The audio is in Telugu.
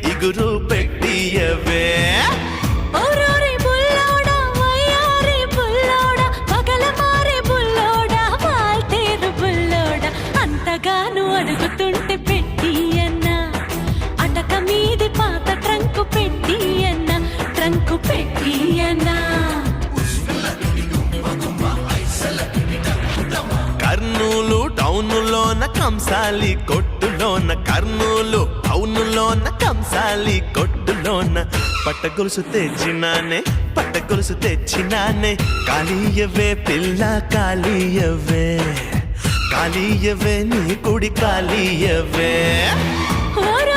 ఇగురు పెట్టియవే ఓరోరి బుల్లోడా వయ్యారి బుల్లోడా పగల మారే బుల్లోడా వాల్తేరు బుల్లోడా అంతగాను అడుగుతుంటే పెట్టియన్నా అటక మీది పాత ట్రంకు పెట్టియన్నా ట్రంకు పెట్టియన్నా కర్నూలు టౌనులోన కంసాలి కొట్టులోన కర్నూలు టౌనులోన కంసాలి కొట్టులోన పట్టగొలుసు తెచ్చినానే కాళీయవే పిల్ల కాళీయవే నీ కుడి కాళీయవే ఓరో